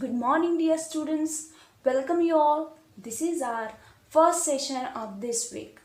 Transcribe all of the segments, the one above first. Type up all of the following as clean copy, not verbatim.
Good morning, dear students. Welcome you all. This is our first session of this week.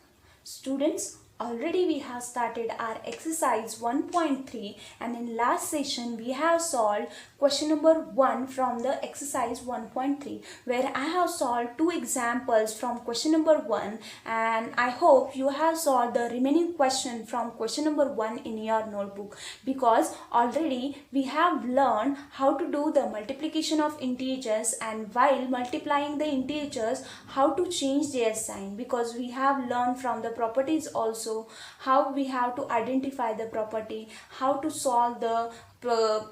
Students, already we have started our exercise 1.3 and in last session we have solved question number 1 from the exercise 1.3 where I have solved two examples from question number 1 and I hope you have solved the remaining question from question number 1 in your notebook because already we have learned how to do the multiplication of integers and while multiplying the integers how to change their sign because we have learned from the properties also how we have to identify the property, how to solve the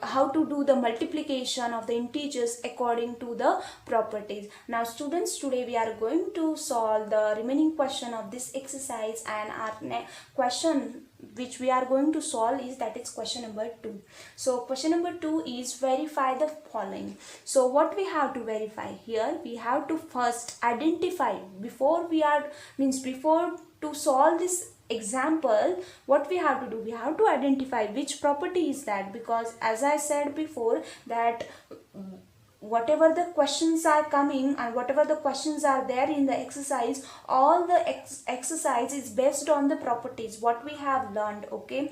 how to do the multiplication of the integers according to the properties. Now students, today we are going to solve the remaining question of this exercise and our question which we are going to solve is that is question number 2. So question number 2 is verify the following. So what we have to verify here, we have to first identify before to solve this example. What we have to do, we have to identify which property is that, because as I said before that whatever the questions are coming and whatever the questions are there in the exercise, all the exercise is based on the properties what we have learned. Okay,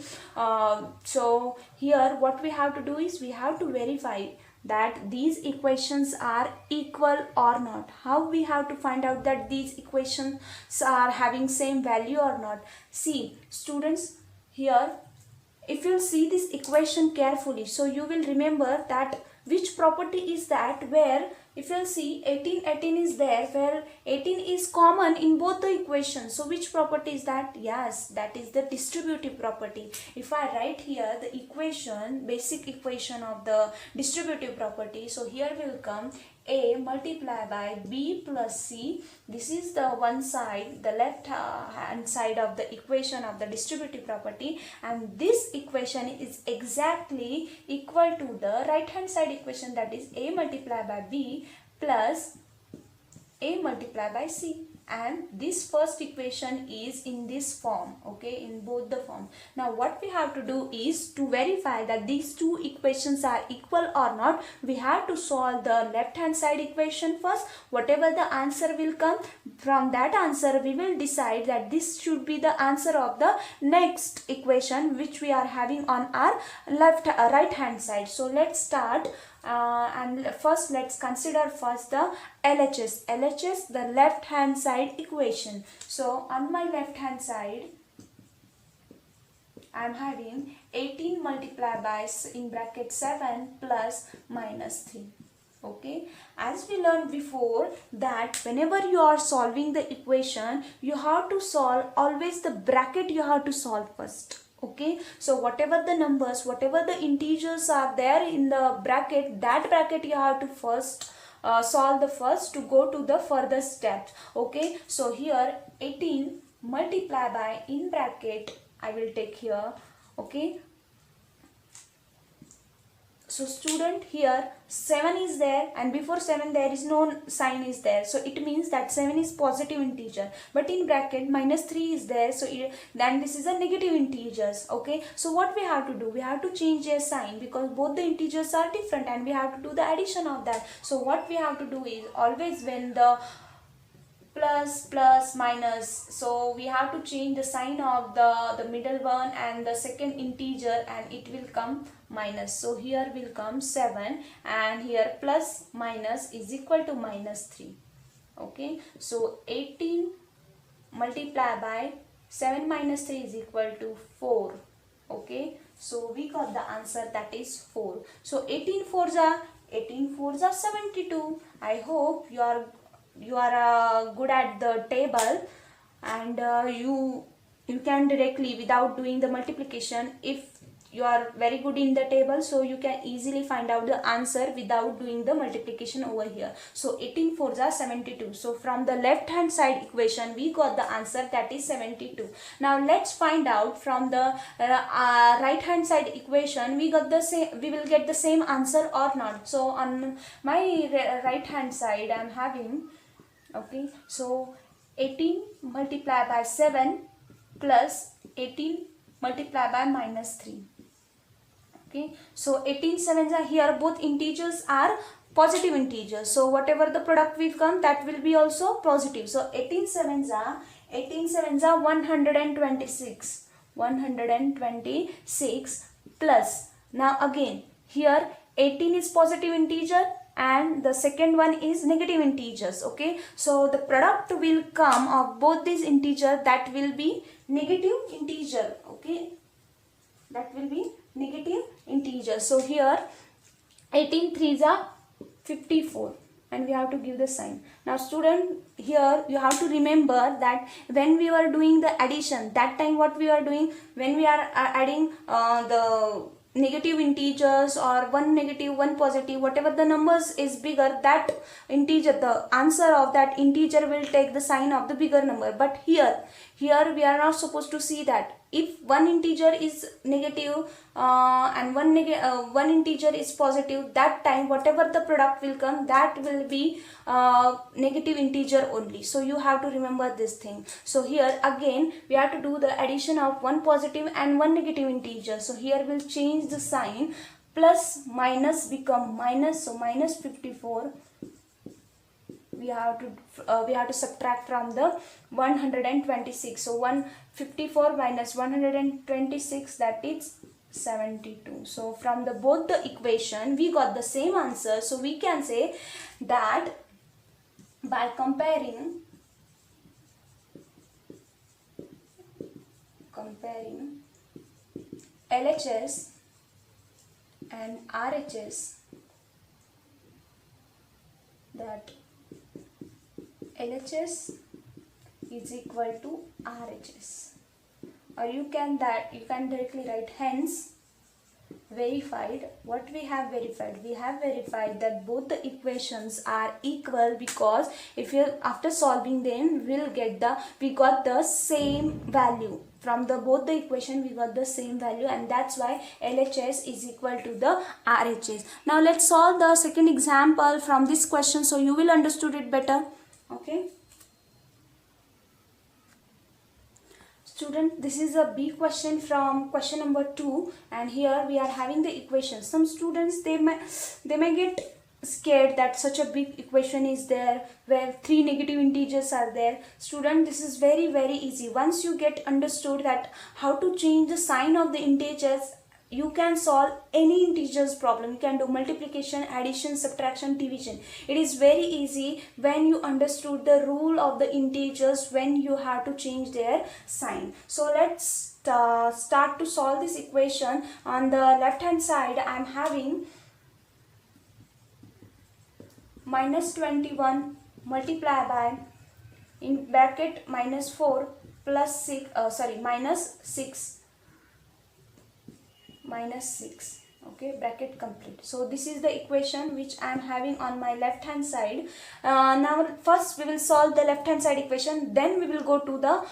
so here what we have to do is we have to verify that these equations are equal or not. How we have to find out that these equations are having same value or not? See students, here if you see this equation carefully, so you will remember that which property is that where if you'll see 18 is there, where 18 is common in both the equations. So which property is that? Yes, that is the distributive property. If I write here the equation, basic equation of the distributive property, so here will come a multiplied by b plus c. This is the one side, the left hand side of the equation of the distributive property, and this equation is exactly equal to the right hand side equation, that is a multiplied by b plus a multiplied by c, and this first equation is in this form. Okay, in both the form. Now what we have to do is to verify that these two equations are equal or not. We have to solve the left hand side equation first. Whatever the answer will come, from that answer we will decide that this should be the answer of the next equation which we are having on our right hand side. So let's start. And first let's consider first the LHS, the left hand side equation. So on my left hand side I am having 18 multiplied by in bracket 7 plus minus 3. Okay, as we learned before that whenever you are solving the equation, you have to solve always the bracket, you have to solve first. Okay, so whatever the numbers, whatever the integers are there in the bracket, that bracket you have to first solve the first to go to the further steps. Okay, so here 18 multiplied by in bracket I will take here. Okay, so student, here 7 is there and before 7 there is no sign is there, so it means that 7 is positive integer, but in bracket minus 3 is there, so then this is a negative integers. Okay, so what we have to do, we have to change their sign because both the integers are different and we have to do the addition of that. So what we have to do is always when the plus minus, so we have to change the sign of the middle one and the second integer and it will come minus. So here will come 7 and here plus minus is equal to minus 3. Okay, so 18 multiplied by 7 minus 3 is equal to 4. Okay, so we got the answer, that is 4. So 18 fours are 72. I hope you are good at the table and you can directly without doing the multiplication. If you are very good in the table, so you can easily find out the answer without doing the multiplication over here. So 18 fours are 72. So from the left hand side equation we got the answer, that is 72. Now let's find out from the right hand side equation we will get the same answer or not. So on my right hand side I am having, okay, so 18 multiplied by 7 plus 18 multiplied by minus 3. Okay, so 18 sevens are here, both integers are positive integers. So whatever the product will come, that will be also positive. So 18 sevens are 126. 126 plus. Now again here 18 is positive integer and the second one is negative integers. Okay, so the product will come of both these integers, that will be negative integer. Okay, that will be negative integer. So here 18 threes are 54 and we have to give the sign. Now student, here you have to remember that when we were doing the addition, that time what we are doing, when we are adding the negative integers or one negative one positive, whatever the numbers is bigger, that integer, the answer of that integer will take the sign of the bigger number. But here we are not supposed to see that. If one integer is negative and one integer is positive, that time whatever the product will come, that will be negative integer only. So you have to remember this thing. So here again we have to do the addition of one positive and one negative integer. So here we'll change the sign, plus minus become minus. So minus 54 we have to subtract from the 126. So 154 minus 126, that is 72. So from the both the equation we got the same answer. So we can say that by comparing LHS and RHS, that LHS is equal to RHS, or you can directly write hence verified. What we have verified? We have verified that both the equations are equal, because if you after solving them we got the same value. From the both the equation we got the same value, and that's why LHS is equal to the RHS. Now let's solve the second example from this question, so you will understood it better. Okay, student, this is a B question from question number 2, and here we are having the equation. Some students they may get scared that such a big equation is there where 3 negative integers are there. Student, this is very easy. Once you get understood that how to change the sign of the integers, you can solve any integers problem. You can do multiplication, addition, subtraction, division. It is very easy when you understood the rule of the integers, when you have to change their sign. So let's start to solve this equation. On the left hand side I am having minus 21 multiplied by, in bracket, minus 4 plus 6, minus 6. Okay, bracket complete. So this is the equation which I am having on my left hand side. Now first we will solve the left hand side equation, then we will go to the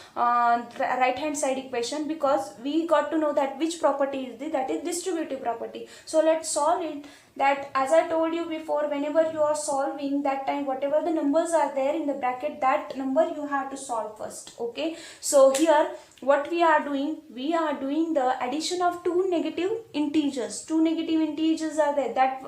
right hand side equation, because we got to know that which property is this, that is distributive property. So let's solve it. That, as I told you before, whenever you are solving, that time whatever the numbers are there in the bracket, that number you have to solve first. Okay, so here what we are doing the addition of two negative integers. Two negative integers are there. That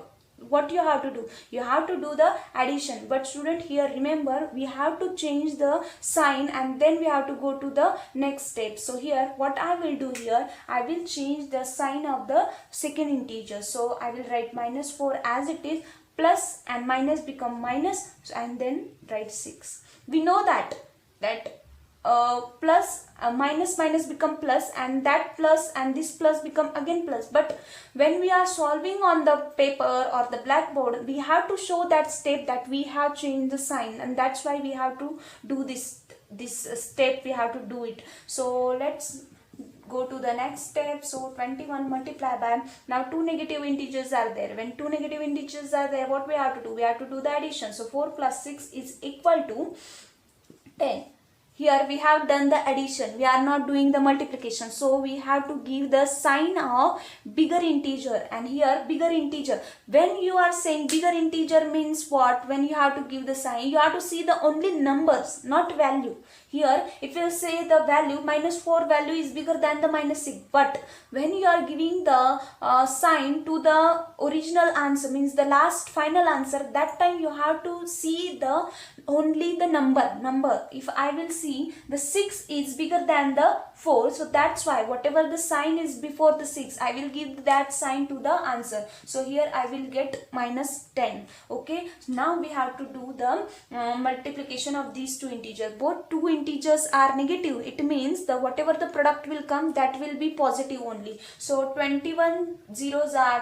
what you have to do, you have to do the addition. But student, here remember, we have to change the sign and then we have to go to the next step. So here what I will do, here I will change the sign of the second integer. So I will write minus 4 as it is, plus and minus become minus, and then write 6. We know that plus minus become plus, and that plus and this plus become again plus. But when we are solving on the paper or the blackboard, we have to show that step that we have changed the sign, and that's why we have to do this step. We have to do it. So let's go to the next step. So 21 multiply by, now two negative integers are there. When two negative integers are there, what we have to do? We have to do the addition. So 4 plus 6 is equal to 10. here we have done the addition, we are not doing the multiplication, so we have to give the sign of bigger integer. And here bigger integer, when you are saying bigger integer means what? When you have to give the sign, you have to see the only numbers, not value. Here if you say the value -4 value is bigger than the -6, but when you are giving the sign to the original answer, means the last final answer, that time you have to see the only the number. If I will see the 6 is bigger than the 4, so that's why whatever the sign is before the 6, I will give that sign to the answer. So here I will get -10. Okay, now we have to do the multiplication of these two integers. Both two integers are negative, it means the whatever the product will come, that will be positive only. So 21 zeros are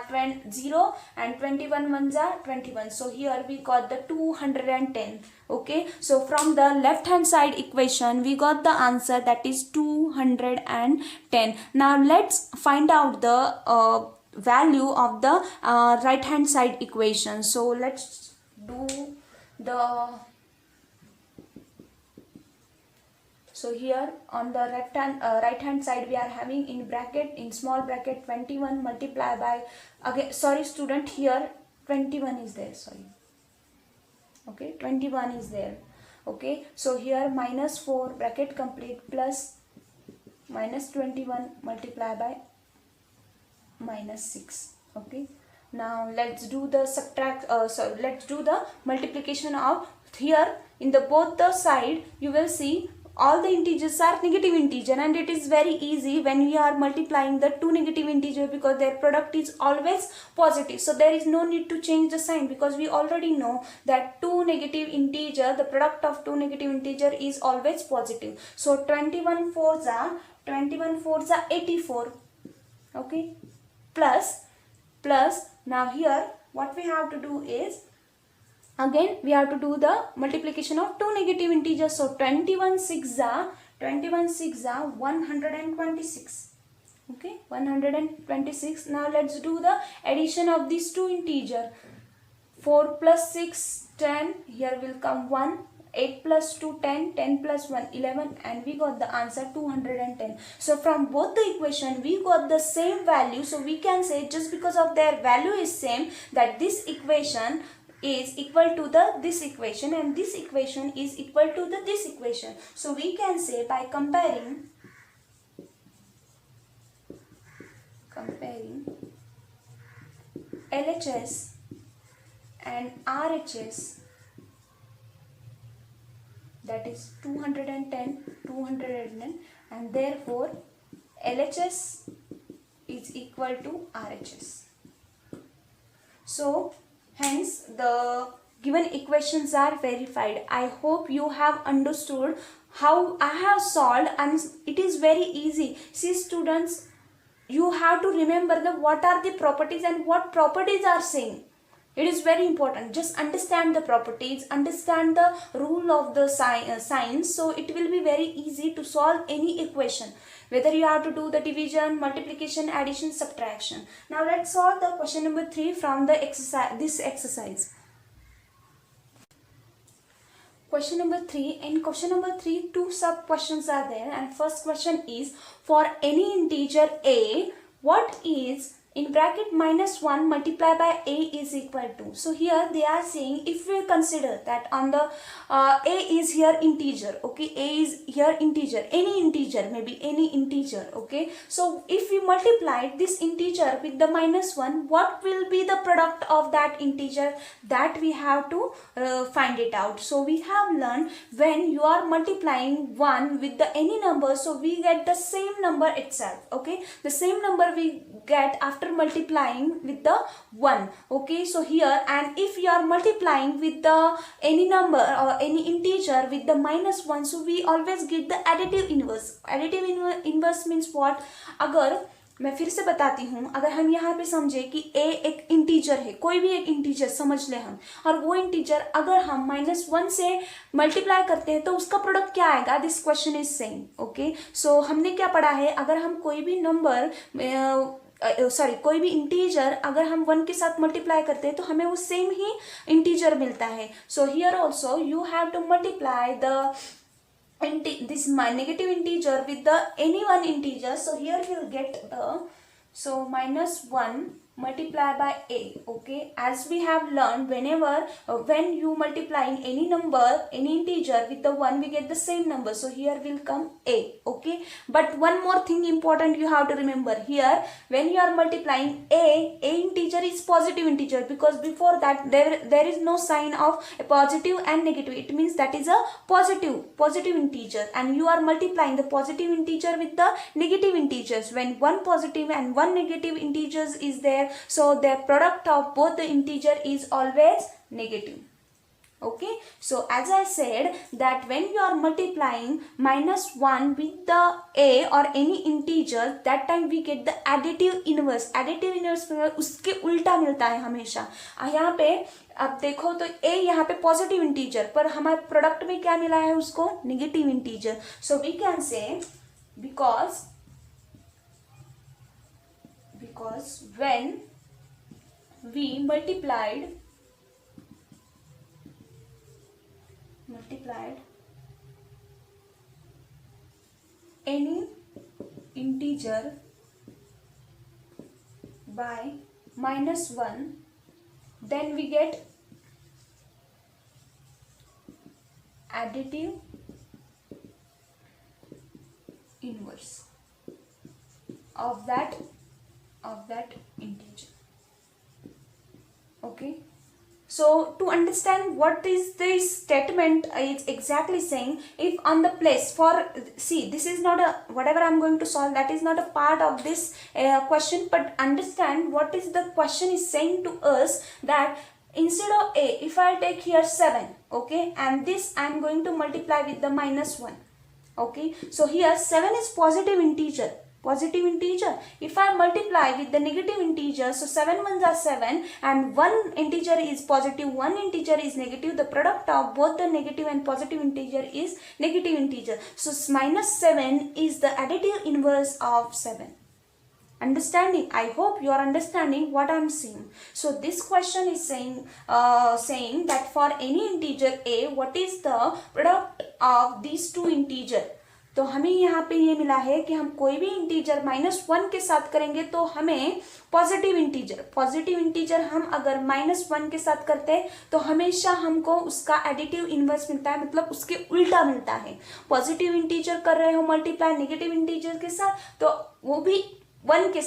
0 and 21 ones are 21. So here we got the 210. Okay, so from the left hand side equation we got the answer, that is 210. Now let's find out the value of the right hand side equation. So let's do the, so here on the right hand side we are having in bracket, in small bracket, 21 multiply by, again sorry student, here 21 is there, sorry. Okay, 21 is there. Okay, so here -4 bracket complete plus -21 multiply by -6. Okay, now let's do the let's do the multiplication of, here in the both the side you will see all the integers are negative integer, and it is very easy when we are multiplying the two negative integer, because their product is always positive. So there is no need to change the sign, because we already know that two negative integer, the product of two negative integer is always positive. So 21 fours are 84. Okay, plus now here what we have to do is, again we have to do the multiplication of two negative integers. So 21 6 are 126. Okay, 126. Now let's do the addition of these two integer. 4 plus 6 10, here will come 1. 8 plus 2 10, 10 plus 1 11, and we got the answer 210. So from both the equation we got the same value, so we can say just because of their value is same, that this equation is equal to the this equation, and this equation is equal to the this equation. So we can say by comparing LHS and RHS, that is 210, and therefore LHS is equal to RHS. So hence the given equations are verified. I hope you have understood how I have solved, and it is very easy. See students, you have to remember the what are the properties and what properties are saying. It is very important. Just understand the properties, understand the rule of the signs, so it will be very easy to solve any equation, whether you have to do the division, multiplication, addition, subtraction. Now let's solve the question number 3 from the this exercise. Question number 3. In question number 3, two sub questions are there, and first question is, for any integer a, what is in bracket -1 multiplied by a is equal to. So here they are saying, if we consider that on the a is here integer, okay, a is here integer, any integer, maybe any integer, okay. So if we multiply this integer with the -1, what will be the product of that integer? That we have to find it out. So we have learned, when you are multiplying 1 with the any number, so we get the same number itself, okay, the same number we get after multiplying with the 1, okay. So here, and if you are multiplying with the any number or any integer with the -1, so we always get the additive inverse. Additive inverse means what? अगर मैं फिर से बताती हूँ, अगर हम यहाँ पे समझे कि a एक इंटीजर है, कोई भी एक इंटीजर समझ ले हम, और वो इंटीजर अगर हम -1 से मल्टीप्लाई करते हैं तो उसका प्रोडक्ट क्या आएगा? This question is same, okay. So हमने क्या पढ़ा है, अगर हम कोई भी नंबर कोई भी इंटीजर अगर हम 1 के साथ मल्टीप्लाई करते हैं तो हमें वो सेम ही इंटीजर मिलता है. So here also you have to multiply the this my negative integer with the any one integer. So here we will get the, so minus 1 multiply by a. Okay, as we have learned, whenever when you multiplying any number, any integer with the 1, we get the same number. So here will come a. Okay, but one more thing important you have to remember here, when you are multiplying a integer is positive integer, because before that there is no sign of a positive and negative. It means that is a positive integer, and you are multiplying the positive integer with the negative integers. When one positive and one negative integers is there, so the product of both the integer is always negative. Okay, so as I said that when you are multiplying minus 1 with the a or any integer, that time we get the additive inverse. Additive inverse उसके उल्टा मिलता है हमेशा. यहाँ पे अब देखो तो a यहाँ पे पॉजिटिव इंटीजर, पर हमारे प्रोडक्ट में क्या मिला है उसको, negative integer. So we can say because when we multiplied any integer by minus 1, then we get additive inverse of that integer. Okay, so to understand what is this statement is exactly saying, if on the place for, see, this is not a, whatever I'm going to solve, that is not a part of this question, but understand what is the question is saying to us, that instead of a, if I take here 7, okay, and this I'm going to multiply with the minus 1. Okay, so here 7 is positive integer. If I multiply with the negative integer, so 7 ones are 7 and one integer is positive, one integer is negative. The product of both the negative and positive integer is negative integer. So minus 7 is the additive inverse of 7. Understanding? I hope you are understanding what I am saying. So this question is saying that for any integer a, what is the product of these two integer. तो हमें यहाँ पे ये मिला है कि हम कोई भी इंटीजर -1 के साथ करेंगे तो हमें पॉजिटिव इंटीजर हम अगर -1 के साथ करते हैं तो हमेशा हमको उसका एडिटिव इनवर्स मिलता है, मतलब उसके उल्टा मिलता है. पॉजिटिव इंटीजर कर रहे हो मल्टीप्लाई नेगेटिव इंटीजर के साथ, तो वो भी 1 के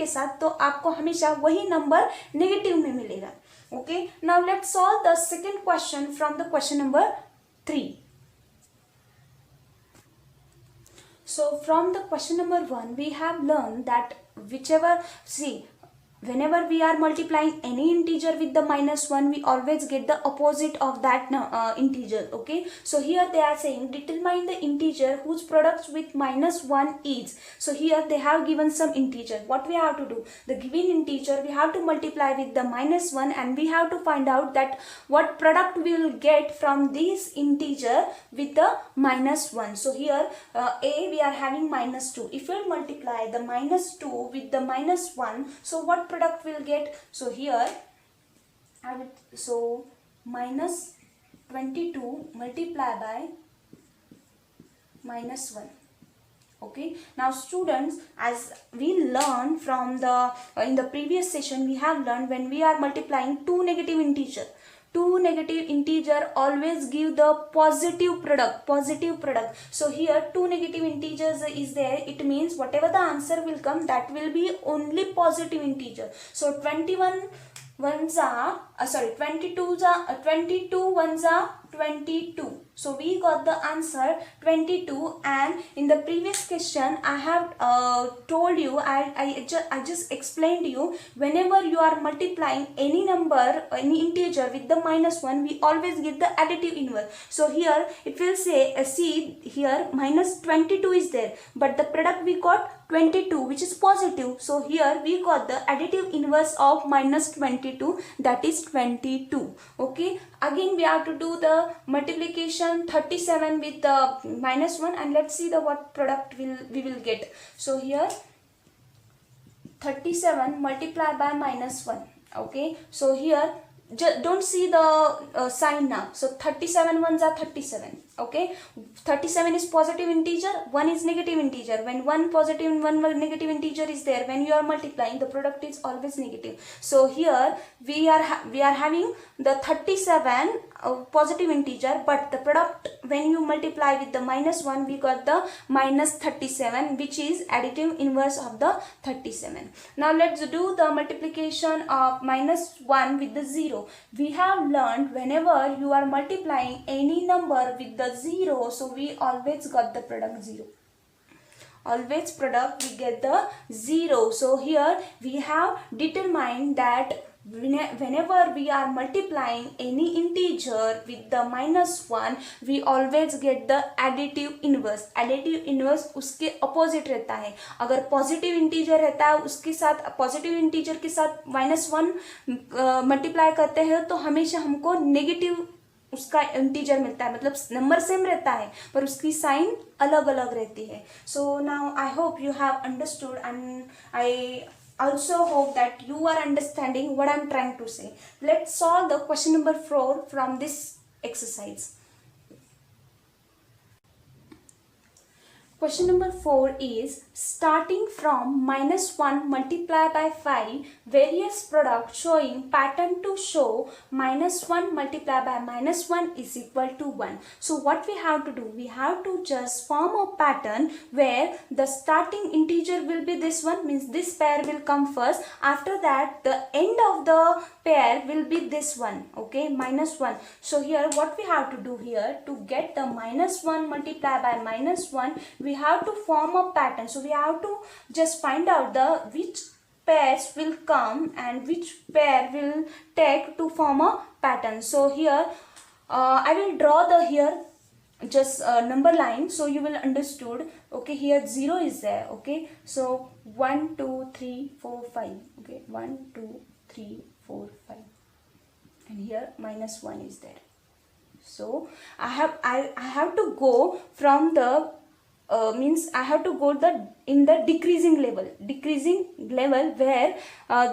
साथ, तो आपको हमेशा वही नंबर नेगेटिव में मिलेगा. Okay, now let's solve the second question from the question number 3. So from the question number 1, we have learned that whenever we are multiplying any integer with the -1, we always get the opposite of that integer. Okay, so here they are saying determine the integer whose products with -1 is. So here they have given some integer. What we have to do, the given integer we have to multiply with the -1 and we have to find out that what product we will get from this integer with the -1. So here a we are having -2. If we multiply the -2 with the -1, so what product will get? So here minus 22 multiply by -1. Okay, now students, as we learned from the in the previous session, we have learned when we are multiplying two negative integer always give the positive product. So here two negative integers is there, it means whatever the answer will come, that will be only positive integer. So 22 ones are 22. So we got the answer 22, and in the previous question I have told you, I just explained to you, whenever you are multiplying any number, any integer with the -1, we always get the additive inverse. So here it will say, see here -22 is there, but the product we got 22, which is positive. So here we got the additive inverse of -22, that is 22. Okay, again we have to do the multiplication 37 with the -1, and let's see the what product we will get. So here 37 multiplied by -1. Okay, so here don't see the sign now. So 37 ones are 37. Okay, 37 is positive integer, 1 is negative integer. When one positive and one negative integer is there, when you are multiplying, the product is always negative. So here we are having the 37 positive integer, but the product, when you multiply with the -1, we got the -37, which is additive inverse of the 37. Now let's do the multiplication of -1 with the 0. We have learned whenever you are multiplying any number with the 0, so we always got the product 0. Always product we get the 0. So here we have determined that whenever we are multiplying any integer with the -1, we always get the additive inverse. Additive inverse उसके opposite रहता है. अगर positive integer रहता है उसके साथ, positive integer के साथ -1 multiply करते हैं तो हमेशा हमको negative उसका इंटीजर मिलता है. मतलब नंबर सेम रहता है पर उसकी साइन अलग अलग रहती है. So now I hope you have understood and I also hope that you are understanding what I'm trying to say. Let's solve the question number 4 from this exercise. Question number 4 is, starting from -1 multiplied by 5, various products showing pattern to show -1 multiplied by -1 is equal to 1. So what we have to do? We have to just form a pattern where the starting integer will be this one, means this pair will come first. After that, the end of the pair will be this one, okay, -1. So here what we have to do here, to get the -1 multiplied by -1, we have to form a pattern. So we have to just find out the which pairs will come and which pair will take to form a pattern. So here I will draw the here just number line, so you will understood. Okay, here 0 is there. Okay, so 1 2 3 4 5. Okay, 1 2 3 4 5, and here -1 is there. So I have to go from the means I have to go in the decreasing level where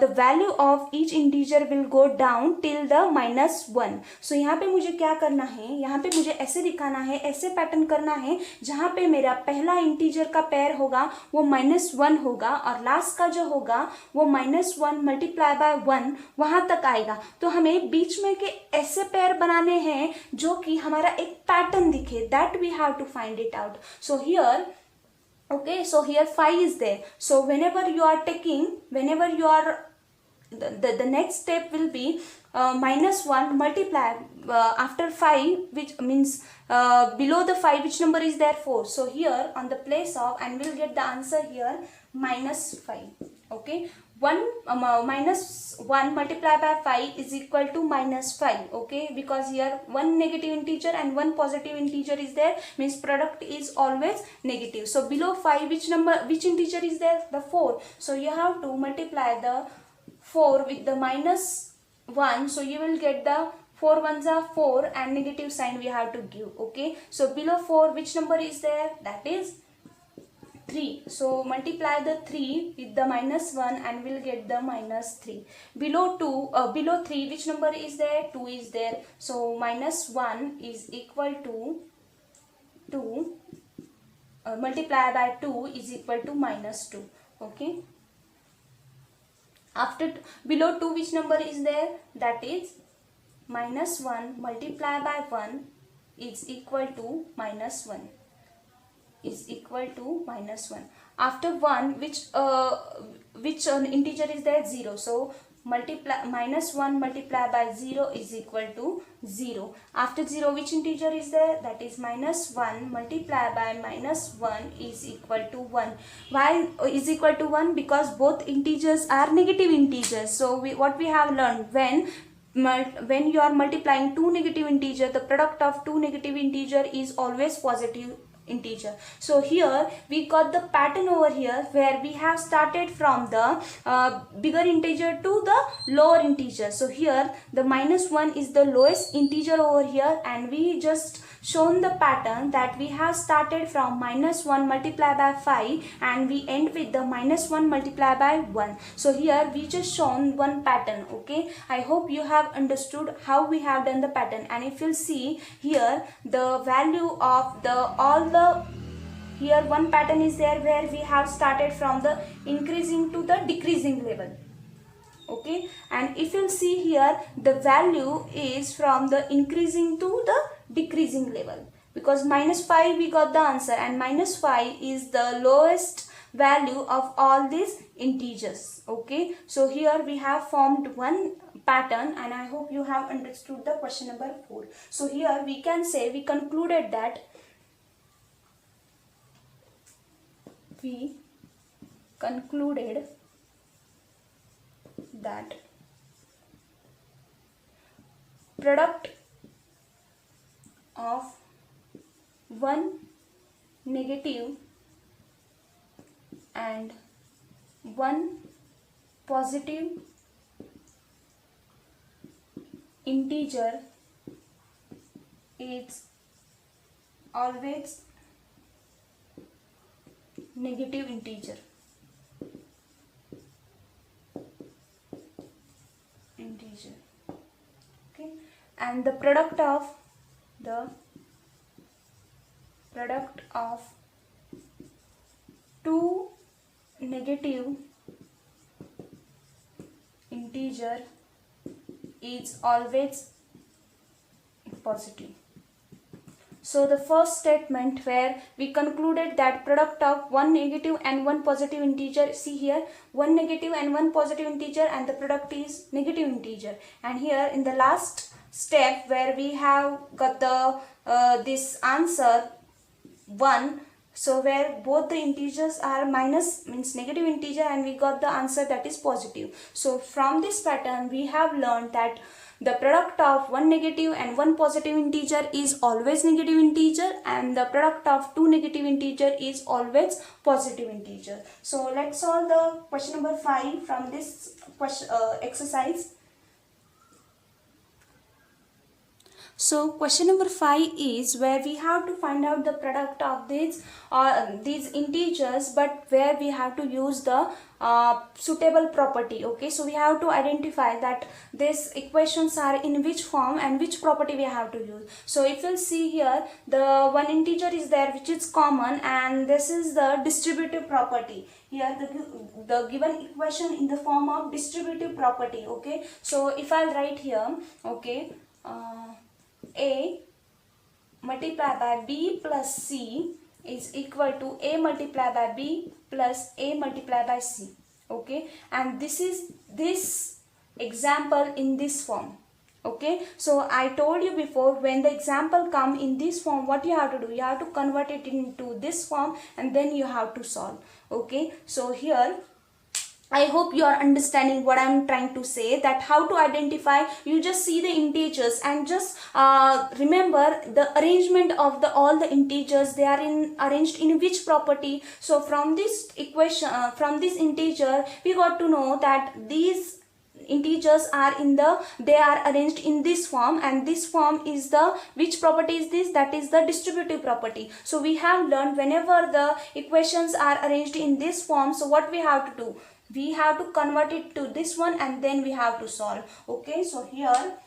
the value of each integer will go down till the -1. So यहाँ पे मुझे क्या करना है, यहाँ पे मुझे ऐसे दिखाना है, ऐसे पैटर्न करना है जहाँ पे मेरा पहला इंटीजर का पेयर होगा वो -1 होगा और लास्ट का जो होगा वो -1 मल्टीप्लाई बाय 1 वहाँ तक आएगा. तो हमें बीच में के ऐसे पेयर बनाने हैं जो कि हमारा एक पैटर्न दिखे. That we have to find it out. So here okay, so here 5 is there. So whenever you are the next step will be -1 multiply after 5, which means below the 5 which number is there, 4. So here on the place of, and we'll get the answer here -5. Okay, 1 multiplied by 5 is equal to -5. Okay, because here one negative integer and one positive integer is there, means product is always negative. So below 5 which integer is there? The 4. So you have to multiply the 4 with the -1. So you will get the 4 ones are 4 and negative sign we have to give. Okay, so below 4 which number is there? That is 3. So multiply the 3 with the -1 and we'll get the -3. Below 3 which number is there? 2 is there. So -1 is equal to 2. Multiply by 2 is equal to -2. Okay, after below 2 which number is there? That is -1 multiplied by 1 is equal to -1. Is equal to -1. After 1 which integer is there? 0. So -1 multiplied by 0 is equal to 0. After 0 which integer is there? That is -1 multiplied by -1 is equal to 1. Why is equal to 1? Because both integers are negative integers. So what we have learned, when you are multiplying two negative integer, the product of two negative integer is always positive integer. So here we got the pattern over here where we have started from the bigger integer to the lower integer. So here the -1 is the lowest integer over here, and we just shown the pattern that we have started from -1 multiplied by 5 and we end with the -1 multiplied by 1. So here we just shown one pattern. Okay, I hope you have understood how we have done the pattern. And if you'll see here, the value of here one pattern is there where we have started from the increasing to the decreasing level. Okay, and if you'll see here, the value is from the increasing to the decreasing level, because -5 we got the answer, and -5 is the lowest value of all these integers. Okay, so here we have formed one pattern, and I hope you have understood the question number 4. So here we can say we concluded that product of one negative and one positive integer is always negative integer. Okay, and the product of two negative integer is always positive. So the first statement where we concluded that product of one negative and one positive integer, see here, one negative and one positive integer, and the product is negative integer. And here in the last step where we have got the this answer 1, so where both the integers are minus, means negative integer, and we got the answer that is positive. So from this pattern we have learned that the product of one negative and one positive integer is always negative integer, and the product of two negative integer is always positive integer. So let's solve the question number 5 from this exercise. So question number 5 is where we have to find out the product of these integers, but where we have to use the suitable property. Okay, so we have to identify that these equations are in which form and which property we have to use. So if you'll see here, the one integer is there which is common, and this is the distributive property. Here the given equation in the form of distributive property. Okay, so if I'll write here, okay, A multiplied by B plus C is equal to A multiplied by B plus A multiplied by C. Okay, and this is this example in this form. Okay, so I told you before, when the example come in this form, what you have to do, you have to convert it into this form and then you have to solve. Okay, so here I hope you are understanding what I am trying to say, that how to identify. You just see the integers and just remember the arrangement of all the integers. They are arranged in which property. So from this equation, from this integer, we got to know that these integers are they are arranged in this form, and this form is the which property is this, that is the distributive property. So we have learned whenever the equations are arranged in this form, so what we have to do, we have to convert it to this one and then we have to solve. Okay, so here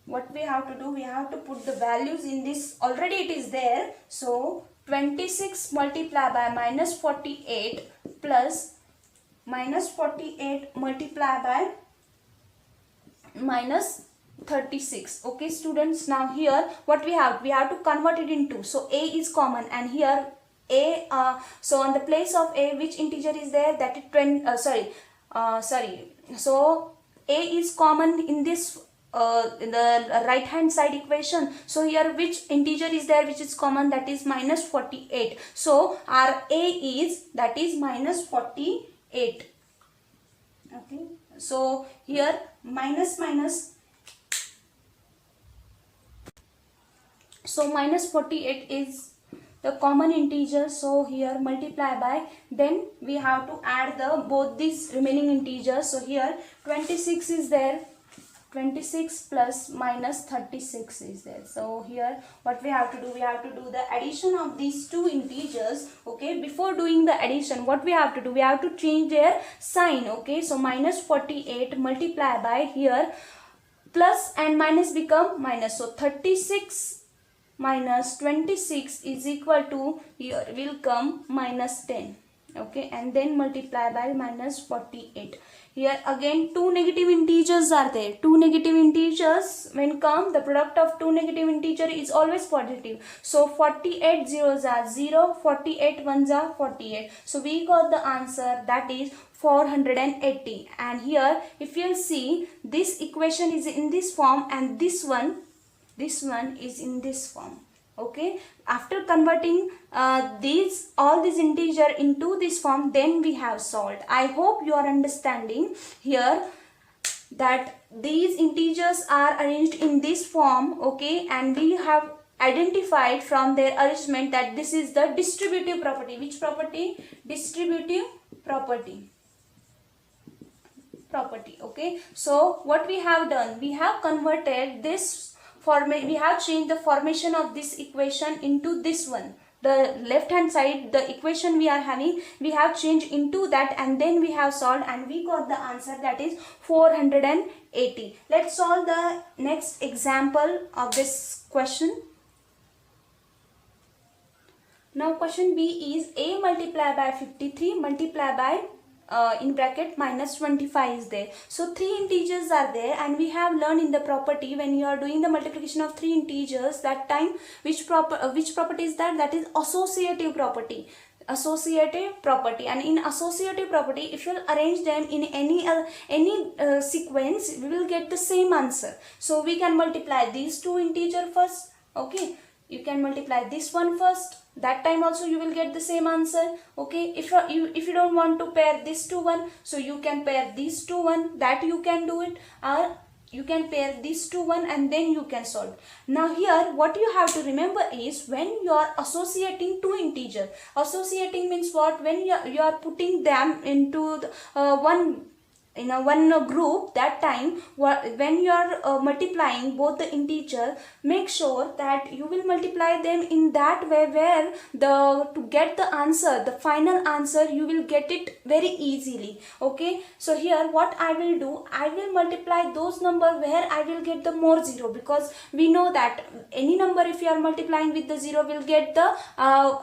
what we have to do, we have to put the values in this, already it is there. So 26 multiplied by -48 plus -48 multiplied by -36. Okay students, now here what we have to convert it into, so A is common, and here A, so on the place of A, which integer is there, that is 20, so A is common in this in the right hand side equation. So here which integer is there which is common, that is -48. So our A is, that is -48. Okay, so here so -48 is the common integer. So here multiply by, then we have to add the both these remaining integers. So here 26 is there, 26 plus minus 36 is there. So here what we have to do, we have to do the addition of these two integers. Okay, before doing the addition, what we have to do, we have to change their sign. Okay, so minus 48 multiply by, here plus and minus become minus. So 36 minus 26 is equal to, here will come minus 10. Okay, and then multiply by minus 48. Here again two negative integers are there. Two negative integers, when come, the product of two negative integer is always positive. So 48 zeros are 0, 48 ones are 48. So we got the answer, that is 480. And here if you'll see, this equation is in this form and this one is in this form. Okay, after converting all these integer into this form, then we have solved. I hope you are understanding here that these integers are arranged in this form. Okay, and we have identified from their arrangement that this is the distributive property. Which property? Distributive property. Okay, so what we have done, we have converted this, we have changed the formation of this equation into this one. The left hand side, the equation we are having, we have changed into that, and then we have solved and we got the answer, that is 480. Let's solve the next example of this question. Now question B is a multiplied by 53 multiplied by in bracket minus 25 is there. So three integers are there, and we have learned in the property, when you are doing the multiplication of three integers, that time which property is that? That is associative property. Associative property. And in associative property, if you will arrange them in any sequence, we will get the same answer. So we can multiply these two integer first. Okay, you can multiply this one first, that time also you will get the same answer. Okay, if you don't want to pair this to one, so you can pair these two one, that you can do it, or you can pair these two one, and then you can solve. Now here what you have to remember is, when you are associating two integer, associating means what? When you are putting them into the, one group, that time when you are multiplying both the integer, make sure that you will multiply them in that way where to get the answer, the final answer, you will get it very easily. Okay, so here what I will do, I will multiply those number where I will get the more zero, because we know that any number if you are multiplying with the zero will get the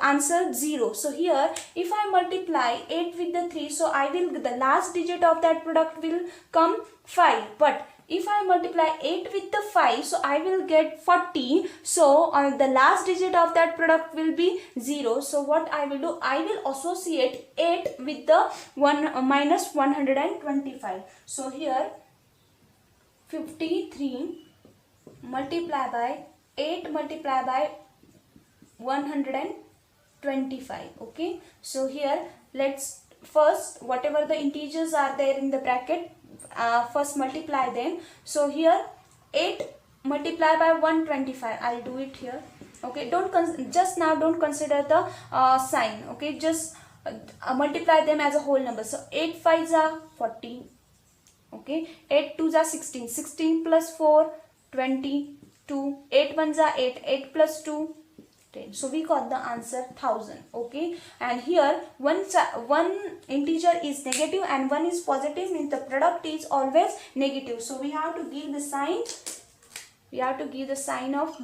answer 0. So here if I multiply 8 with the 3, so I will, the last digit of that product will come 5. But if I multiply 8 with the 5, so I will get 40. So on the last digit of that product will be 0. So what I will do, I will associate 8 with the minus 125. So here 53 multiply by 8 multiply by 125. Okay, so here let's first, whatever the integers are there in the bracket, first multiply them. So here 8 multiply by 125, I'll do it here. Okay, don't consider the sign. Okay, just multiply them as a whole number. So 8 5s are 14. Okay, 8 2s are 16. 16 plus 4 22. 8 1s are 8. 8 plus 2 10. So we got the answer 1000. Okay, and here one integer is negative and one is positive, means the product is always negative. So we have to give the sign. We have to give the sign of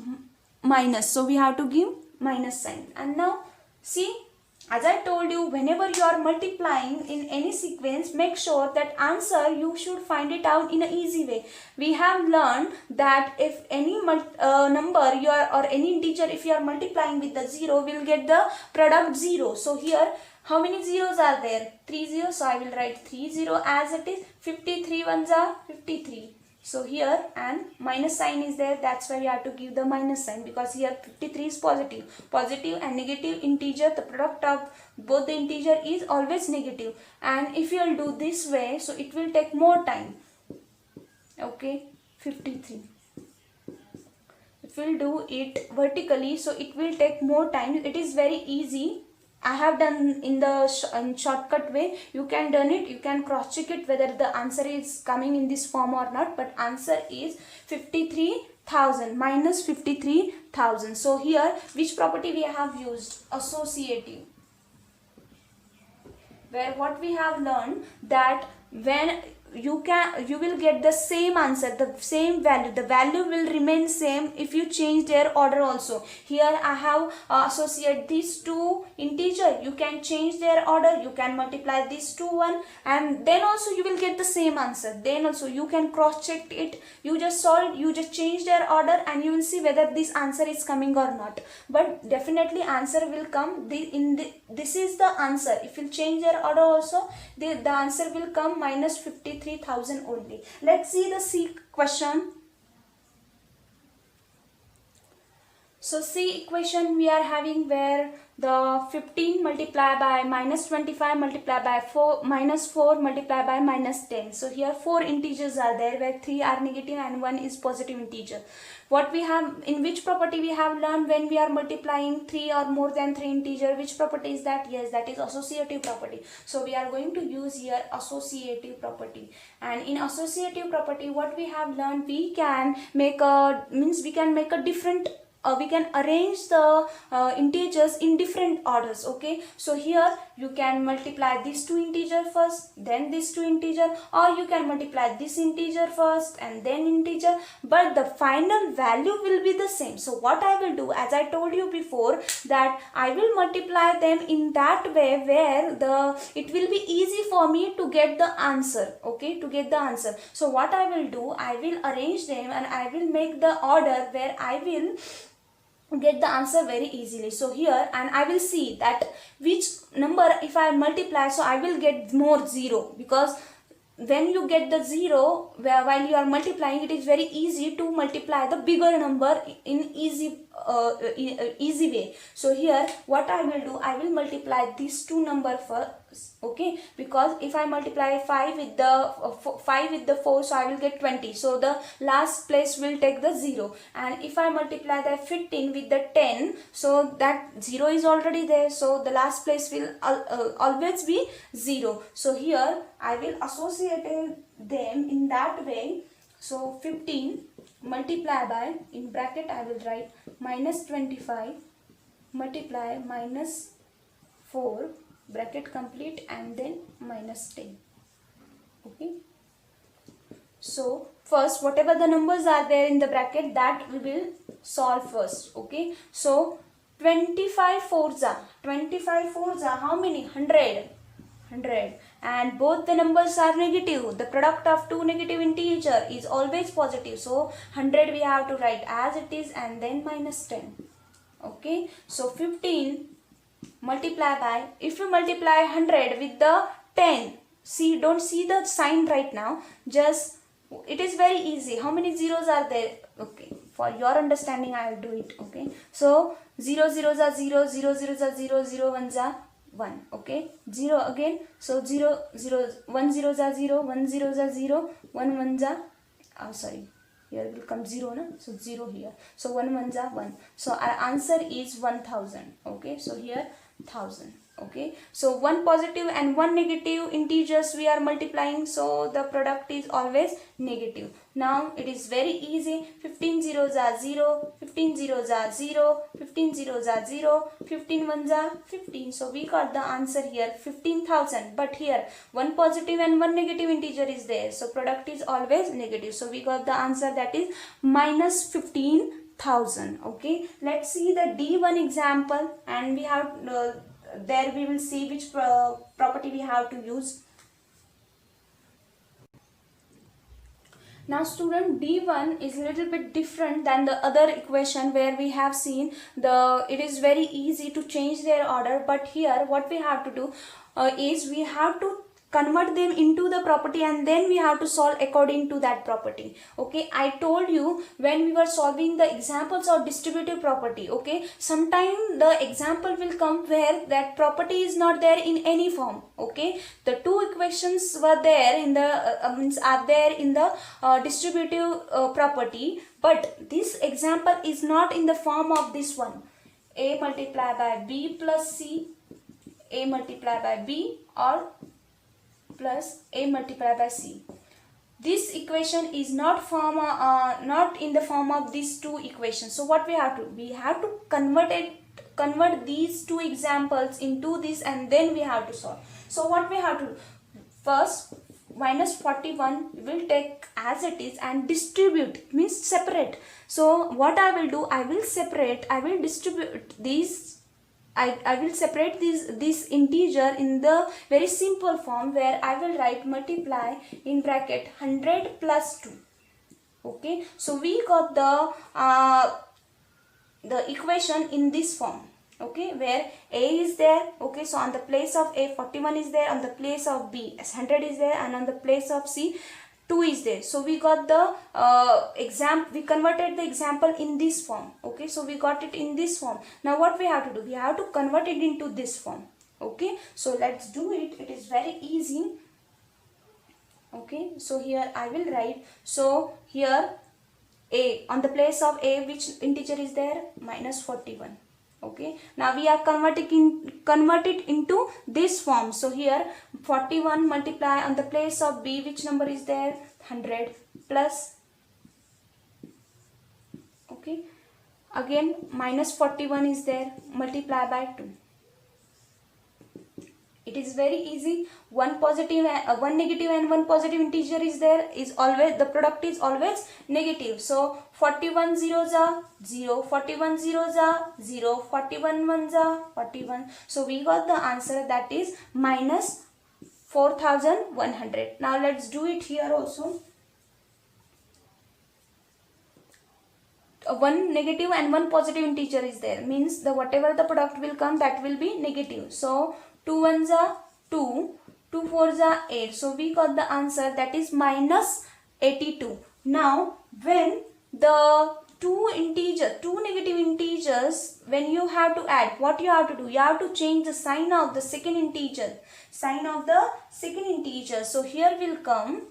minus. So we have to give minus sign. And now see, as I told you, whenever you are multiplying in any sequence, make sure that answer you should find it out in an easy way. We have learned that if any number you are, or any integer, if you are multiplying with the 0, will get the product 0. So here how many zeros are there? 3 zeros. So I will write 3 0 as it is. 53 ones are 53. So here, and minus sign is there, that's why we have to give the minus sign, because here 53 is positive. Positive and negative integer, the product of both the integer is always negative. And if you will do this way, so it will take more time. Okay, 53. if we'll do it vertically, so it will take more time. It is very easy. I have done in the shortcut way. You can done it. You can cross check it whether the answer is coming in this form or not. But answer is 53,000 minus 53,000. So here which property we have used? Associative. Where what we have learned that when you will get the same answer, the same value, the value will remain same if you change their order also. Here I have associate these two integer, you can change their order, you can multiply these two one, and then also you will get the same answer. Then also you can cross check it, you just solve, you just change their order, and you will see whether this answer is coming or not. But definitely answer will come. This is the answer. If you change their order also, the answer will come minus 53,000 only. Let's see the C question. So C equation we are having where the 15 multiplied by minus 25 multiplied by 4 minus 4 multiplied by minus 10. So here 4 integers are there where 3 are negative and 1 is positive integer. What we have, in which property we have learned when we are multiplying 3 or more than 3 integer, which property is that? Yes, that is associative property. So we are going to use here associative property. And in associative property what we have learned, we can make a different we can arrange the integers in different orders. Okay, so here you can multiply these two integer first, then this two integer, or you can multiply this integer first and then integer, but the final value will be the same. So what I will do, as I told you before, that I will multiply them in that way where it will be easy for me to get the answer. Okay, to get the answer. So what I will do, I will arrange them and I will make the order where I will get the answer very easily. So here, and I will see that which number if I multiply, so I will get more 0, because when you get the 0 while you are multiplying, it is very easy to multiply the bigger number in easy way. So here what I will do, I will multiply these two number first. Okay, because if I multiply 5 with the 4, so I will get 20, so the last place will take the 0. And if I multiply the 15 with the 10, so that 0 is already there, so the last place will always be 0. So here I will associate them in that way. So 15 multiply by, in bracket I will write minus 25 multiply minus 4 bracket complete and then minus 10. Okay, so first whatever the numbers are there in the bracket, that we will solve first. Okay, so 25 fours are how many? 100, and both the numbers are negative. The product of two negative integer is always positive, so 100 we have to write as it is and then minus 10. Okay, so 15 multiply by, if you multiply 100 with the 10, see, don't see the sign right now, just it is very easy. How many zeros are there? Okay, for your understanding I will do it. Okay, so 0 zeros are 0, 0 zeros are 0, 0 ones are 1. Okay, 0 again, so 0 zeros, 1 zeros are 0, 1 zeros are 0, 1 ones are sorry, here will come 0 na? So 0 here, so 1 ones are 1, so our answer is 1000. Okay, so here 1000. Okay, so one positive and one negative integers we are multiplying, so the product is always negative. Now it is very easy. 15 zeros are 0, 15 zeros are 0, 15 zeros are 0, 15 ones are 15. So we got the answer here 15,000. But here one positive and one negative integer is there, so product is always negative. So we got the answer, that is minus 15,000. Okay, let's see the D1 example, and we have there we will see which property we have to use. Now student, D1 is a little bit different than the other equation where we have seen it is very easy to change their order, but here what we have to do is we have to convert them into the property, and then we have to solve according to that property. Okay, I told you when we were solving the examples of distributive property, okay, sometime the example will come where that property is not there in any form. Okay, the two equations were there in the are there in the distributive property, but this example is not in the form of this one, a multiplied by b plus c, a multiplied by b, or plus a multiplied by c. This equation is not in the form of these two equations. So what we have to convert these two examples into this, and then we have to solve. So what we have to do, first minus 41 we will take as it is and distribute, means separate. So what I will do, I will distribute these. I will separate this integer in the very simple form, where I will write multiply in bracket 100 plus 2. Okay, so we got the equation in this form. Okay, where a is there. Okay, so on the place of a 41 is there, on the place of b 100 is there, and on the place of c 2 is there. So we got the we converted the example in this form. Okay, so we got it in this form. Now what we have to do, we have to convert it into this form. Okay, so let's do it. It is very easy. Okay, so here I will write, so here a, on the place of a which integer is there, minus 41. Okay, now we are converted into this form. So here 41 multiply on the place of b, which number is there, 100 plus, okay, again minus 41 is there, multiply by 2. It is very easy. One negative and one positive integer is there, is always, the product is always negative. So 41 zeros are 0, 41 zeros are 0, 41 ones are 41. So we got the answer, that is minus 4100. Now let's do it here also. One negative and one positive integer is there, means the whatever the product will come, that will be negative. So 2 ones are 2, 2 fours are 8. So we got the answer, that is minus 82. Now when the two negative integers, when you have to add, what you have to do, you have to change the sign of the second integer. So here will come,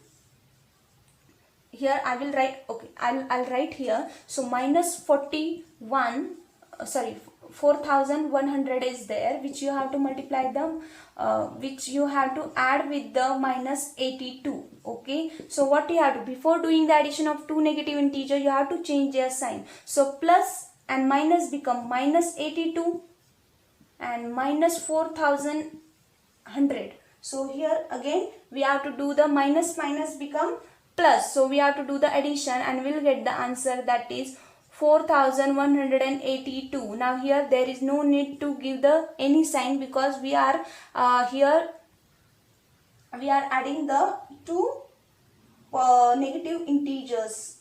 here I will write, okay, I'll write here. So minus 4100 is there, which you have to multiply them, which you have to add with the minus 82. Okay, so what you have to, before doing the addition of two negative integer, you have to change their sign. So plus and minus become minus 82 and minus 4100. So here again we have to do the minus become plus. So we have to do the addition, and we'll get the answer, that is 4182. Now here there is no need to give the any sign, because we are here we are adding the two negative integers.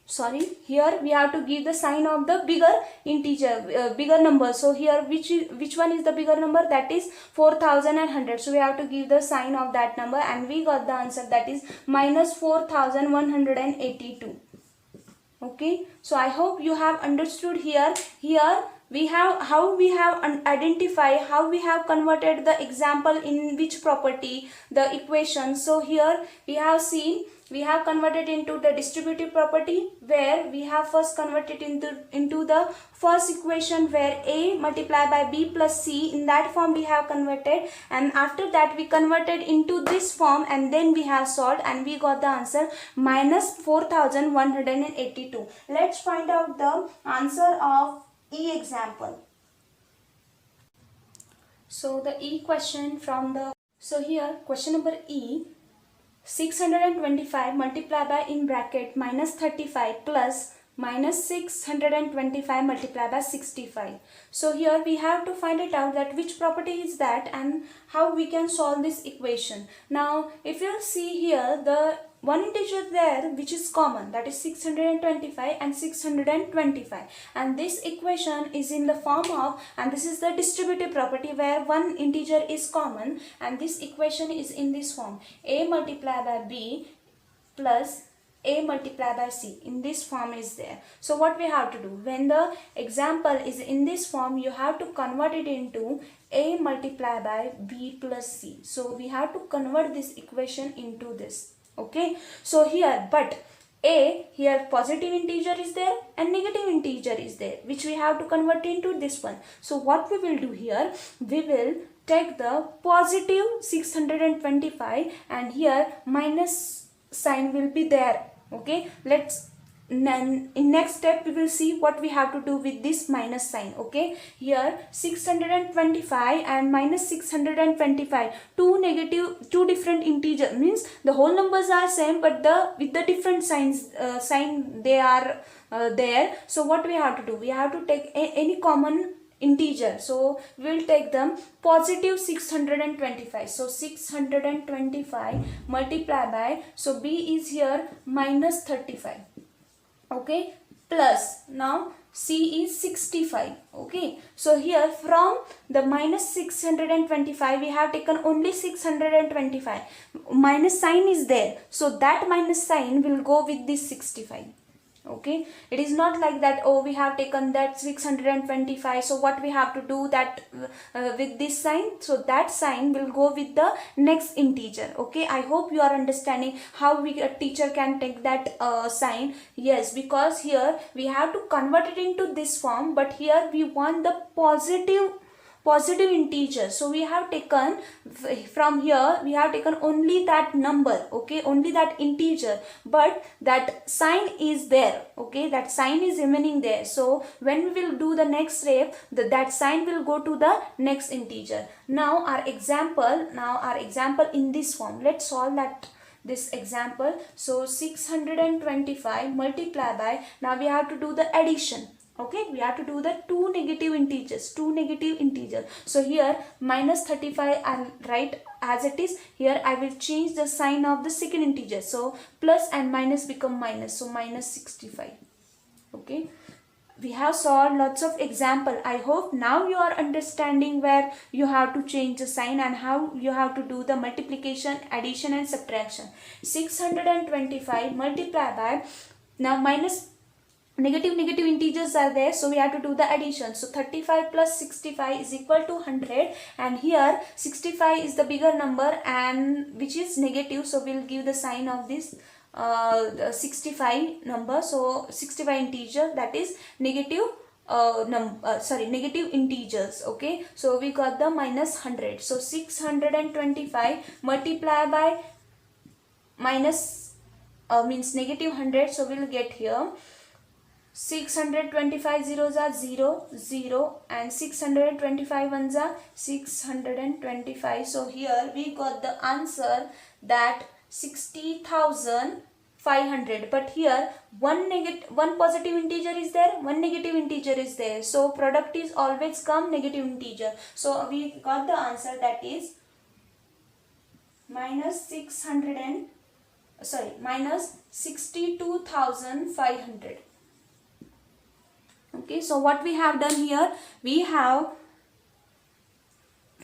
Sorry, here we have to give the sign of the bigger integer, bigger number. So here which one is the bigger number, that is 4100. So we have to give the sign of that number, and we got the answer, that is minus 4182. Okay, so I hope you have understood here. Here we have how we have identified, how we have converted the example in which property, the equation. So here we have seen, we have converted into the distributive property, where we have first converted into the first equation, where a multiplied by b plus c, in that form we have converted, and after that we converted into this form, and then we have solved, and we got the answer minus 4182. Let's find out the answer of E example. So the E question from the, so here question number E, 625 multiplied by in bracket minus 35 plus minus 625 multiplied by 65. So here we have to find it out, that which property is that and how we can solve this equation. Now if you see here, the one integer there which is common, that is 625 and 625, and this equation is in the form of, and this is the distributive property where one integer is common, and this equation is in this form: a multiplied by b plus a multiplied by c. In this form is there. So what we have to do, when the example is in this form, you have to convert it into a multiplied by b plus c. So we have to convert this equation into this. Okay, so here, but a, here positive integer is there and negative integer is there, which we have to convert into this one. So what we will do here, we will take the positive 625 and here minus sign will be there. Okay, let's, in next step we will see what we have to do with this minus sign. Okay, here 625 and minus 625, two different integer, means the whole numbers are same, but with the different sign they are there. So what we have to do, we have to take any common integer. So we will take them positive 625. So 625 multiplied by, so b is here minus 35. Okay, plus now c is 65. Okay, so here from the minus 625 we have taken only 625. Minus sign is there, so that minus sign will go with this 65. Okay, it is not like that, oh, we have taken that 625, so what we have to do that with this sign, so that sign will go with the next integer. Okay, I hope you are understanding how a teacher can take that sign. Yes, because here we have to convert it into this form, but here we want the positive integer. So we have taken, from here we have taken only that number. Okay, only that integer, but that sign is there. Okay, that sign is remaining there. So when we will do the next step, that sign will go to the next integer. Now our example in this form, let's solve this example. So 625 multiplied by, now we have to do the addition. Okay, we have to do the two negative integers. So here minus 35 I'll write as it is. Here I will change the sign of the second integer. So plus and minus become minus. So minus 65. Okay, we have solved lots of example. I hope now you are understanding where you have to change the sign and how you have to do the multiplication, addition and subtraction. 625 multiplied by, now minus negative integers are there, so we have to do the addition. So 35 plus 65 is equal to 100, and here 65 is the bigger number and which is negative, so we'll give the sign of this 65 number. So 65 integer, that is negative negative integers. Okay, so we got the minus 100. So 625 multiplied by minus means negative 100, so we'll get here 625 zeros are 0, 0, and 625 ones are 625. So here we got the answer that 60,500. But here one positive integer is there, one negative integer is there. So product is always come negative integer. So we got the answer, that is minus 62,500. Okay, so what we have done here, we have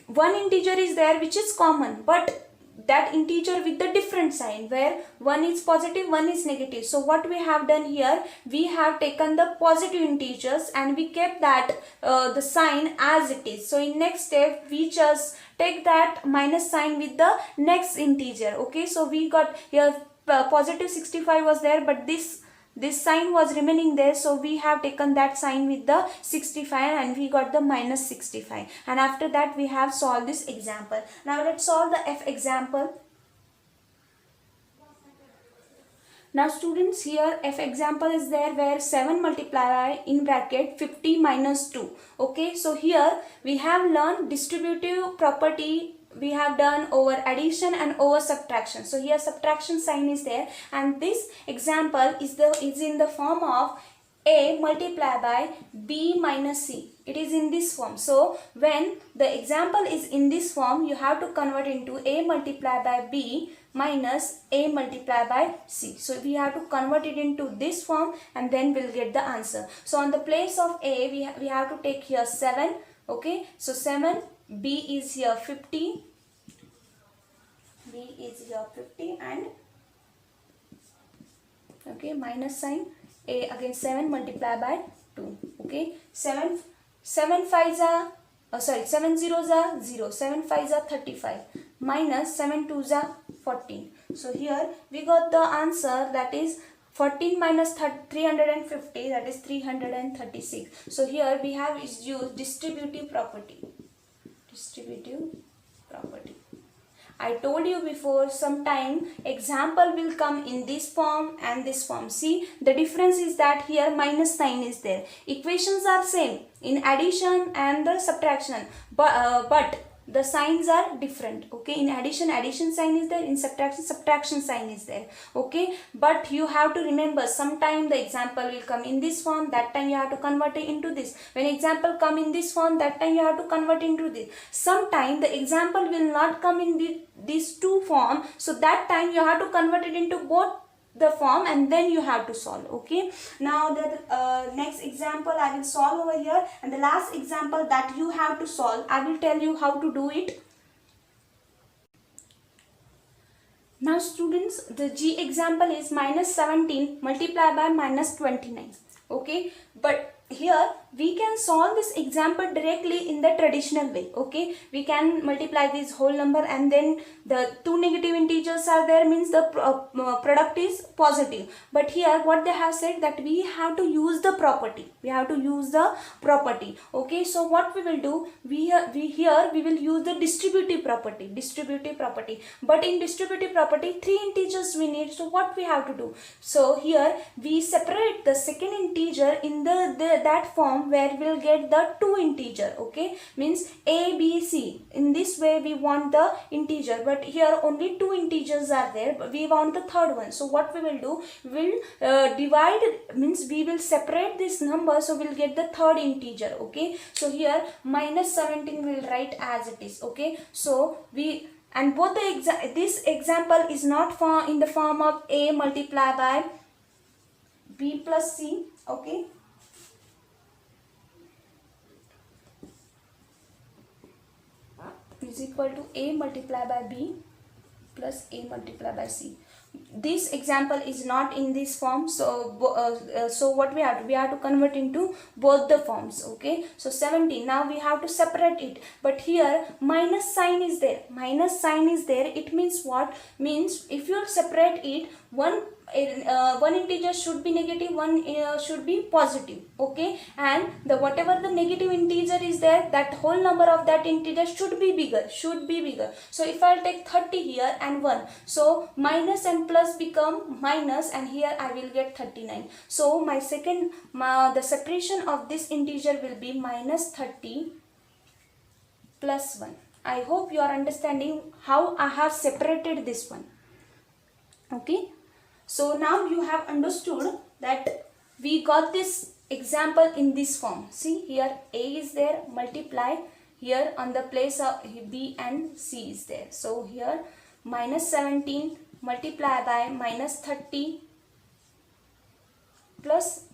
one integer is there which is common, but that integer with the different sign where one is positive, one is negative. So what we have done here, we have taken the positive integers and we kept that the sign as it is. So in next step we just take that minus sign with the next integer. Okay, so we got here positive 65 was there, but this sign was remaining there, so we have taken that sign with the 65 and we got the minus 65, and after that we have solved this example. Now let's solve the F example. Now students, here F example is there where 7 multiplied in bracket 50 minus 2. Okay, so here we have learned distributive property. We have done over addition and over subtraction. So here subtraction sign is there, and this example is in the form of a multiplied by b minus c. It is in this form. So when the example is in this form, you have to convert into a multiplied by b minus a multiplied by c. So we have to convert it into this form and then we'll get the answer. So on the place of a, we have to take here 7. Okay, so 7, b is here 50, and okay, minus sign, a again 7 multiplied by 2. Okay, 7 5s are 7 zeros are 0, 7 5s are 35, minus 7 2s are 14. So here we got the answer, that is 14 minus 350, that is 336. So here we have used distributive property. I told you before, sometime example will come in this form and this form. See, the difference is that here minus sign is there. Equations are same in addition and the subtraction, but the signs are different. Okay, in addition sign is there, in subtraction sign is there. Okay, but you have to remember, sometime the example will come in this form, that time you have to convert it into this. When example come in this form, that time you have to convert into this. Sometime the example will not come in these two form, so that time you have to convert it into both the form and then you have to solve. Okay, now the next example I will solve over here, and the last example that you have to solve, I will tell you how to do it. Now students, the G example is minus 17 multiplied by minus 29. Okay, but here we can solve this example directly in the traditional way. Okay, we can multiply this whole number and then the two negative integers are there, means the product is positive. But here what they have said, that we have to use the property. Okay, so what we will do, we will use the distributive property. But in distributive property, 3 integers we need. So what we have to do, so here we separate the second integer in that form where we'll get the 2 integer. Okay, means a, b, c. In this way we want the integer, but here only 2 integers are there, but we want the third one. So what we will do, we'll divide, means we will separate this number, so we'll get the third integer. Okay, so here minus 17 we'll write as it is. Okay, so we, and both this example is not in the form of a multiplied by b plus c. Okay, is equal to a multiplied by b plus a multiplied by c. This example is not in this form, so so what we have to convert into both the forms. Okay, so 17, now we have to separate it, but here minus sign is there. It means what? Means if you separate it, one integer should be negative, one should be positive. Okay, and the whatever the negative integer is there, that whole number of that integer should be bigger. So if I'll take 30 here and 1, so minus and plus become minus, and here I will get 39. So my the separation of this integer will be minus 30 plus 1. I hope you are understanding how I have separated this one. Okay, so now you have understood that we got this example in this form. See, here a is there, multiply, here on the place of b and c is there. So here minus 17 multiply by minus 30 plus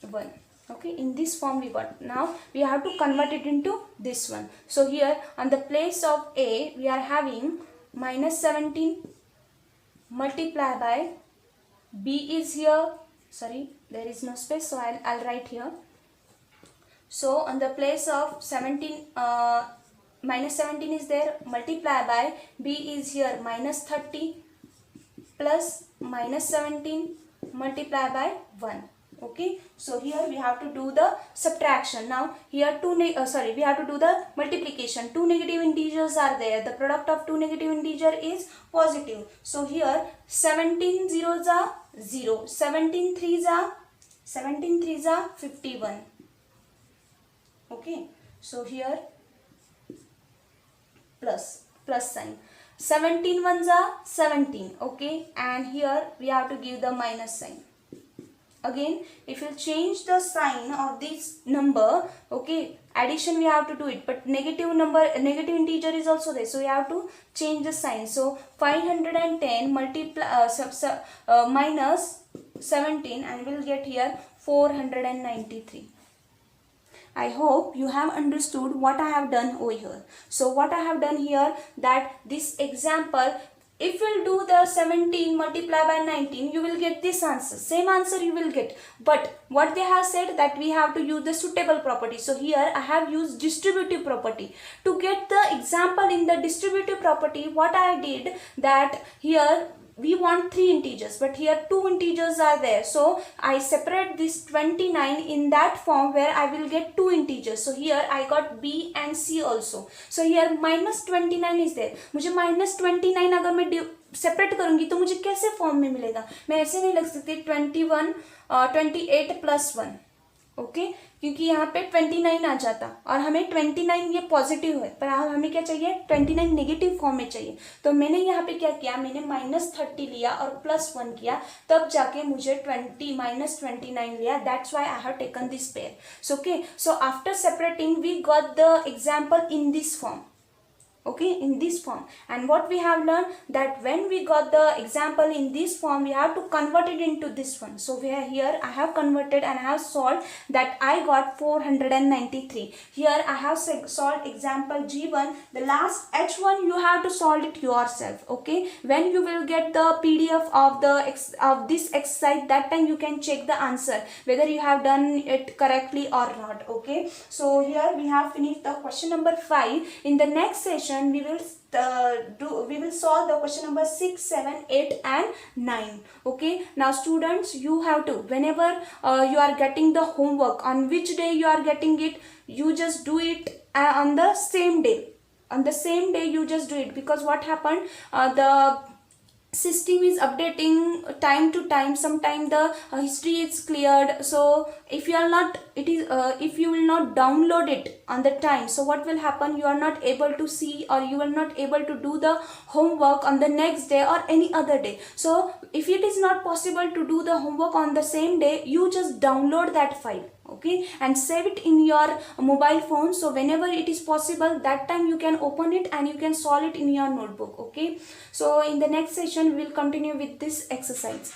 1. Okay, in this form we got. Now we have to convert it into this one. So here on the place of a, we are having minus 17 multiply by b is here, sorry, there is no space, so I'll write here. So on the place of 17, minus 17 is there, multiply by b is here minus 30 plus minus 17 multiply by 1. Okay, so here we have to do the subtraction. Now here we have to do the multiplication. 2 negative integers are there. The product of 2 negative integer is positive. So here 17 zeros are 0, 17 threes are 51. Okay, so here plus sign. 17 ones are 17. Okay, and here we have to give the minus sign. again if you change the sign of this number, okay, addition we have to do it, but negative number, negative integer is also there, so we have to change the sign. So 510 minus 17, and we'll get here 493. I hope you have understood what I have done over here. So what I have done here, that this example, if we'll do the 17 multiply by 19, you will get this answer. Same answer you will get. But what they have said, that we have to use the suitable property. So here I have used distributive property. To get the example in the distributive property, what I did, that here we want 3 integers, but here 2 integers are there. So I separate this 29 in that form where I will get 2 integers. So here I got B and C also. So here minus 29 is there. मुझे minus 29 अगर मैं separate करूंगी तो मुझे कैसे form में मिलेगा? मैं ऐसे नहीं लिख सकती 28 प्लस 1, ओके, क्योंकि यहाँ पे 29 आ जाता और हमें 29 ये पॉजिटिव है, पर हमें क्या चाहिए, 29 नेगेटिव फॉर्म में चाहिए. तो मैंने यहाँ पे क्या किया, मैंने -30 लिया और +1 किया, तब जाके मुझे -29 लिया. That's why I have taken this pair. So okay, so after separating we got the example in this form. Okay, in this form. And what we have learned, that when we got the example in this form, we have to convert it into this one. So here I have converted and I have solved, that I got 493. Here I have solved example G1. The last H1 you have to solve it yourself. Okay, when you will get the PDF of this exercise, that time you can check the answer whether you have done it correctly or not. Okay, so here we have finished the question number 5. In the next session we will solve the question number 6, 7, 8 and 9. Okay, now students, you have to, whenever you are getting the homework, on which day you are getting it, you just do it on the same day. On the same day you just do it, because what happened, the system is updating time to time. Sometimes the history is cleared, so if you are not, if you will not download it on the time, so what will happen, you are not able to see, or you are not able to do the homework on the next day or any other day. So if it is not possible to do the homework on the same day, you just download that file, okay, and save it in your mobile phone. So whenever it is possible, that time you can open it and you can solve it in your notebook. Okay, so in the next session we will continue with this exercise.